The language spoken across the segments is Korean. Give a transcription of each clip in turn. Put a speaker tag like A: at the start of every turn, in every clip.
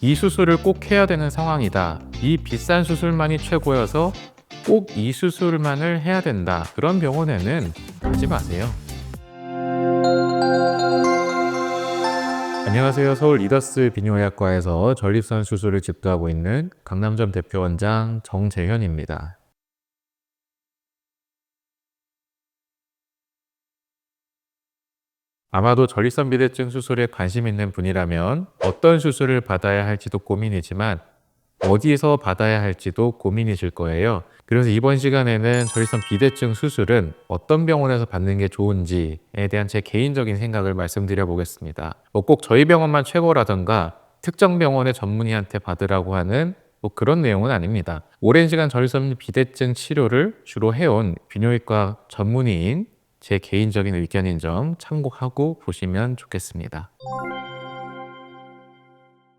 A: 이 수술을 꼭 해야 되는 상황이다. 이 비싼 수술만이 최고여서 꼭 이 수술만을 해야 된다. 그런 병원에는 가지 마세요. 안녕하세요. 서울 리더스 비뇨의학과에서 전립선 수술을 집도하고 있는 강남점 대표원장 정재현입니다. 아마도 전립선 비대증 수술에 관심 있는 분이라면 어떤 수술을 받아야 할지도 고민이지만 어디서 받아야 할지도 고민이실 거예요. 그래서 이번 시간에는 전립선 비대증 수술은 어떤 병원에서 받는 게 좋은지에 대한 제 개인적인 생각을 말씀드려 보겠습니다. 꼭 저희 병원만 최고라던가 특정 병원의 전문의한테 받으라고 하는 그런 내용은 아닙니다. 오랜 시간 전립선 비대증 치료를 주로 해온 비뇨기과 전문의인 제 개인적인 의견인 점 참고하고 보시면 좋겠습니다.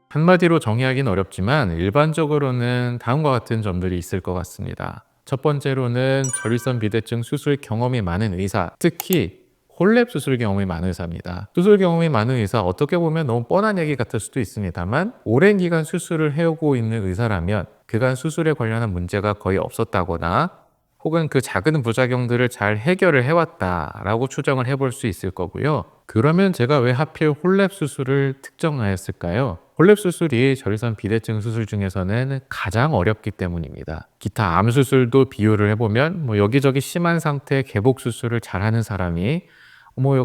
A: 한마디로 정의하기는 어렵지만 일반적으로는 다음과 같은 점들이 있을 것 같습니다. 첫 번째로는 전립선 비대증 수술 경험이 많은 의사, 특히 홀랩 수술 경험이 많은 의사입니다. 수술 경험이 많은 의사, 어떻게 보면 너무 뻔한 얘기 같을 수도 있습니다만 오랜 기간 수술을 해오고 있는 의사라면 그간 수술에 관련한 문제가 거의 없었다거나 혹은 그 작은 부작용들을 잘 해결을 해왔다라고 추정을 해볼 수 있을 거고요. 그러면 제가 왜 하필 홀랩 수술을 특정하였을까요? 홀랩 수술이 전립선 비대증 수술 중에서는 가장 어렵기 때문입니다. 기타 암 수술도 비교를 해보면 여기저기 심한 상태의 개복 수술을 잘하는 사람이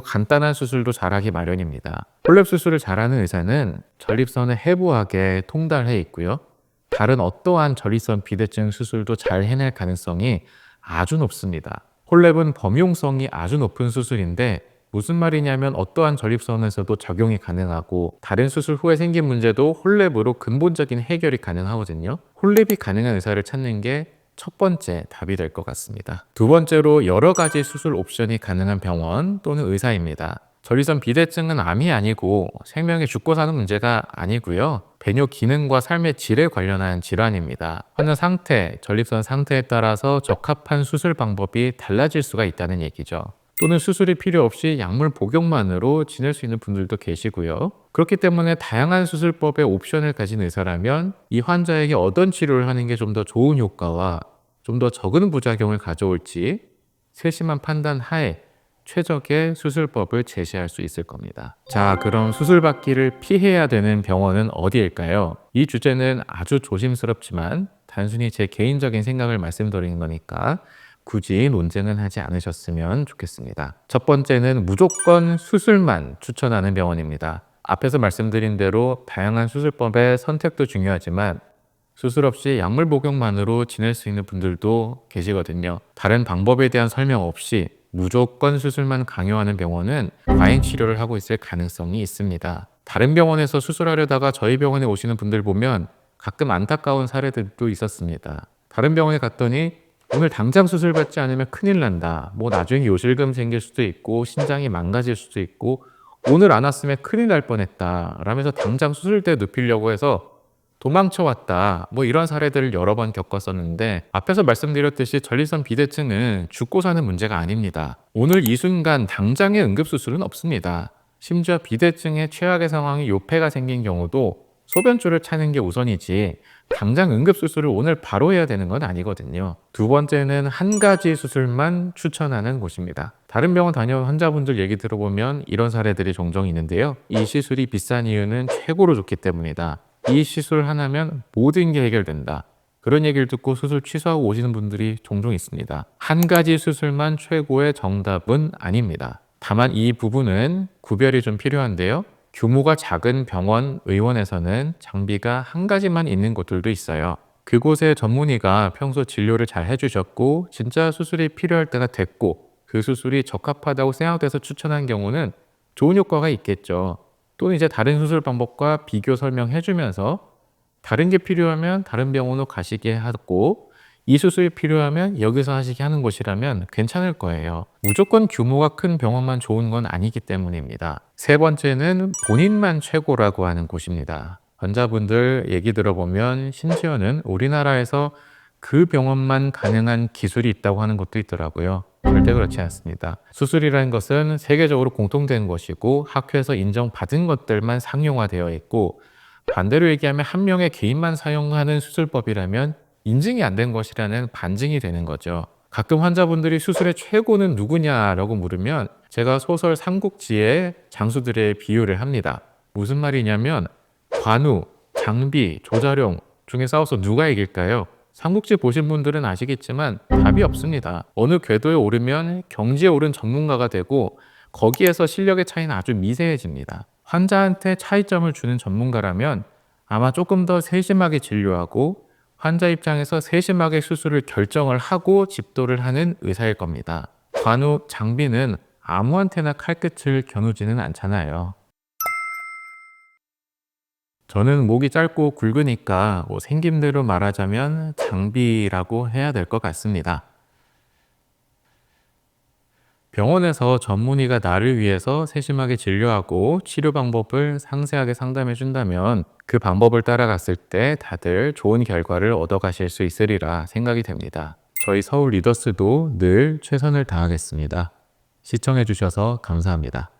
A: 간단한 수술도 잘하기 마련입니다. 홀랩 수술을 잘하는 의사는 전립선을 해부하게 통달해 있고요. 다른 어떠한 전립선 비대증 수술도 잘 해낼 가능성이 아주 높습니다. 홀랩은 범용성이 아주 높은 수술인데 무슨 말이냐면 어떠한 전립선에서도 적용이 가능하고 다른 수술 후에 생긴 문제도 홀랩으로 근본적인 해결이 가능하거든요. 홀랩이 가능한 의사를 찾는 게 첫 번째 답이 될 것 같습니다. 두 번째로 여러 가지 수술 옵션이 가능한 병원 또는 의사입니다. 전립선 비대증은 암이 아니고 생명이 죽고 사는 문제가 아니고요. 배뇨 기능과 삶의 질에 관련한 질환입니다. 환자 상태, 전립선 상태에 따라서 적합한 수술 방법이 달라질 수가 있다는 얘기죠. 또는 수술이 필요 없이 약물 복용만으로 지낼 수 있는 분들도 계시고요. 그렇기 때문에 다양한 수술법의 옵션을 가진 의사라면 이 환자에게 어떤 치료를 하는 게 좀 더 좋은 효과와 좀 더 적은 부작용을 가져올지 세심한 판단 하에 최적의 수술법을 제시할 수 있을 겁니다. 자, 그럼 수술받기를 피해야 되는 병원은 어디일까요? 이 주제는 아주 조심스럽지만 단순히 제 개인적인 생각을 말씀드리는 거니까 굳이 논쟁은 하지 않으셨으면 좋겠습니다. 첫 번째는 무조건 수술만 추천하는 병원입니다. 앞에서 말씀드린 대로 다양한 수술법의 선택도 중요하지만 수술 없이 약물 복용만으로 지낼 수 있는 분들도 계시거든요. 다른 방법에 대한 설명 없이 무조건 수술만 강요하는 병원은 과잉 치료를 하고 있을 가능성이 있습니다. 다른 병원에서 수술하려다가 저희 병원에 오시는 분들 보면 가끔 안타까운 사례들도 있었습니다. 다른 병원에 갔더니 오늘 당장 수술 받지 않으면 큰일 난다. 나중에 요실금 생길 수도 있고 신장이 망가질 수도 있고 오늘 안 왔으면 큰일 날 뻔했다 라면서 당장 수술대 눕히려고 해서 도망쳐 왔다. 이런 사례들을 여러 번 겪었었는데 앞에서 말씀드렸듯이 전립선 비대증은 죽고 사는 문제가 아닙니다. 오늘 이 순간 당장의 응급수술은 없습니다. 심지어 비대증의 최악의 상황이 요폐가 생긴 경우도 소변줄을 차는 게 우선이지 당장 응급수술을 오늘 바로 해야 되는 건 아니거든요. 두 번째는 한 가지 수술만 추천하는 곳입니다. 다른 병원 다녀온 환자분들 얘기 들어보면 이런 사례들이 종종 있는데요. 이 시술이 비싼 이유는 최고로 좋기 때문이다. 이 시술 하나면 모든 게 해결된다. 그런 얘기를 듣고 수술 취소하고 오시는 분들이 종종 있습니다. 한 가지 수술만 최고의 정답은 아닙니다. 다만 이 부분은 구별이 좀 필요한데요. 규모가 작은 병원, 의원에서는 장비가 한 가지만 있는 곳들도 있어요. 그곳의 전문의가 평소 진료를 잘 해주셨고 진짜 수술이 필요할 때가 됐고 그 수술이 적합하다고 생각돼서 추천한 경우는 좋은 효과가 있겠죠. 또는 이제 다른 수술 방법과 비교 설명해주면서 다른 게 필요하면 다른 병원으로 가시게 하고 이 수술이 필요하면 여기서 하시게 하는 곳이라면 괜찮을 거예요. 무조건 규모가 큰 병원만 좋은 건 아니기 때문입니다. 세 번째는 본인만 최고라고 하는 곳입니다. 환자분들 얘기 들어보면 심지어는 우리나라에서 그 병원만 가능한 기술이 있다고 하는 곳도 있더라고요. 절대 그렇지 않습니다. 수술이라는 것은 세계적으로 공통된 것이고 학회에서 인정받은 것들만 상용화되어 있고 반대로 얘기하면 한 명의 개인만 사용하는 수술법이라면 인증이 안 된 것이라는 반증이 되는 거죠. 가끔 환자분들이 수술의 최고는 누구냐라고 물으면 제가 소설 삼국지의 장수들의 비유를 합니다. 무슨 말이냐면 관우, 장비, 조자룡 중에 싸워서 누가 이길까요? 삼국지 보신 분들은 아시겠지만 답이 없습니다. 어느 궤도에 오르면 경지에 오른 전문가가 되고 거기에서 실력의 차이는 아주 미세해집니다. 환자한테 차이점을 주는 전문가라면 아마 조금 더 세심하게 진료하고 환자 입장에서 세심하게 수술을 결정을 하고 집도를 하는 의사일 겁니다. 관우, 장비는 아무한테나 칼끝을 겨누지는 않잖아요. 저는 목이 짧고 굵으니까 생김대로 말하자면 장비라고 해야 될 것 같습니다. 병원에서 전문의가 나를 위해서 세심하게 진료하고 치료 방법을 상세하게 상담해 준다면 그 방법을 따라갔을 때 다들 좋은 결과를 얻어가실 수 있으리라 생각이 됩니다. 저희 서울 리더스도 늘 최선을 다하겠습니다. 시청해 주셔서 감사합니다.